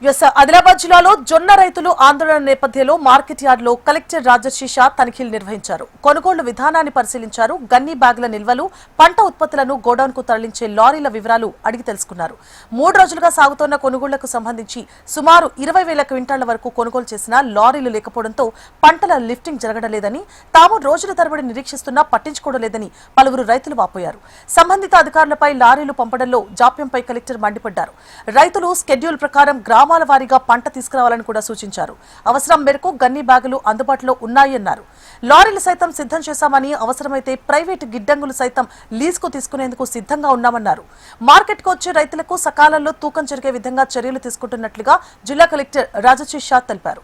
ఆదిలాబాద్ జిల్లాలో జొన్న రైతులు ఆందోళన నేపథ్యంలో మార్కెట్ యార్డులో కలెక్టర్ రాజశేష తనిఖీలు నిర్వహించారు. కొనుగోలు విధానాన్ని పరిశీలించారు. గన్ని బ్యాగుల నిల్వలు, పంట ఉత్పత్తులను గోడౌన్ కు తరలించే లారీల వివరాలు అడిగి తెలుసుకున్నారు. 3 రోజులుగా సాగుతున్న కొనుగోళ్లకు సంబంధించి సుమారు 20,000 క్వింటాళ్ల వరకు కొనుగోలు చేసిన లారీలు లేకపోవడంతో పంటల లిఫ్టింగ్ జరగడం లేదని, తాము రోజుల తరబడి నిరీక్షిస్తున్నా పట్టించుకోవడం లేదని పలువురు రైతులు వాపోయారు. సంబంధిత అధికారులపై లారీలు పంపడంలో జాప్యంపై కలెక్టర్ మండిపడ్డారు. రైతులు స్కెడ్యూల్ ప్రకారం గ్రామాల వారీగా పంట తీసుకురావాలని కూడా సూచించారు. అవసరం మేరకు గన్ని బ్యాగులు అందుబాటులో ఉన్నాయన్నారు. లారీలు సైతం సిద్ధం చేశామని, అవసరమైతే ప్రైవేటు గిడ్డంగులు సైతం లీజుకు తీసుకునేందుకు సిద్ధంగా ఉన్నామన్నారు. మార్కెట్కు వచ్చే రైతులకు సకాలంలో తూకం జరిగే విధంగా చర్యలు తీసుకుంటున్నట్లుగా జిల్లా కలెక్టర్ రాజశేష తెలిపారు.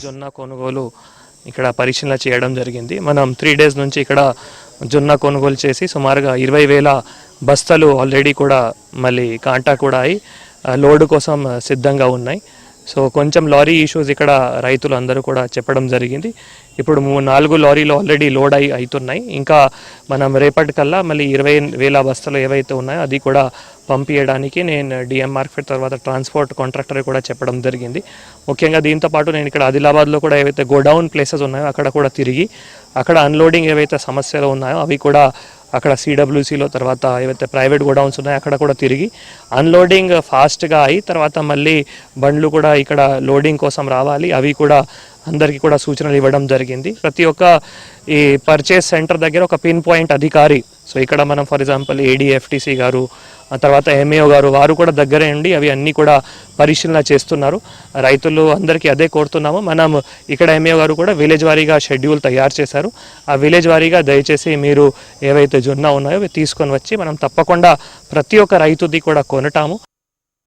జొన్న కొనుగోలు ఇక్కడ పరిశీలన చేయడం జరిగింది. మనం 3 డేస్ నుంచి ఇక్కడ జొన్న కొనుగోలు చేసి సుమారుగా 20,000 బస్తాలు ఆల్రెడీ కూడా మళ్ళీ కాంటా కూడా అయి లోడ్ కోసం సిద్ధంగా ఉన్నాయి. సో కొంచెం లారీ ఇష్యూస్ ఇక్కడ రైతులు అందరూ కూడా చెప్పడం జరిగింది. ఇప్పుడు 4 లారీలు ఆల్రెడీ లోడ్ అవుతున్నాయి. ఇంకా మనం రేపటికల్లా మళ్ళీ 20,000 బస్తాలు ఏవైతే ఉన్నాయో అది కూడా పంపించడానికి నేను డిఎం మార్కెట్ తర్వాత ట్రాన్స్పోర్ట్ కాంట్రాక్టర్ కూడా చెప్పడం జరిగింది. ముఖ్యంగా దీంతోపాటు నేను ఇక్కడ ఆదిలాబాద్లో కూడా ఏవైతే గోడౌన్ ప్లేసెస్ ఉన్నాయో అక్కడ కూడా తిరిగి అక్కడ అన్లోడింగ్ ఏవైతే సమస్యలు ఉన్నాయో అవి కూడా అక్కడ సిడబ్ల్యూసీలో తర్వాత ఏవైతే ప్రైవేట్ గోడౌన్స్ ఉన్నాయో అక్కడ కూడా తిరిగి అన్లోడింగ్ ఫాస్ట్గా అయి తర్వాత మళ్ళీ బండ్లు కూడా ఇక్కడ లోడింగ్ కోసం రావాలి. అవి కూడా అందరికీ కూడా సూచనలు ఇవ్వడం జరిగింది. ప్రతి ఒక్క ఈ పర్చేస్ సెంటర్ దగ్గర ఒక పిన్ పాయింట్ అధికారి, సో ఇక్కడ మనం ఫర్ ఎగ్జాంపుల్ ఏడీఎఫ్టీసీ గారు తర్వాత ఎంఏఓ గారు వారు కూడా దగ్గరే ఉండి అవి అన్నీ కూడా పరిశీలన చేస్తున్నారు. రైతులు అందరికీ అదే కోరుతున్నాము. మనం ఇక్కడ ఎంఏఓ గారు కూడా విలేజ్ వారీగా షెడ్యూల్ తయారు చేశారు. ఆ విలేజ్ వారీగా దయచేసి మీరు ఏవైతే జొన్న ఉన్నాయో అవి తీసుకొని వచ్చి మనం తప్పకుండా ప్రతి ఒక్క రైతుది కూడా కొనటాము.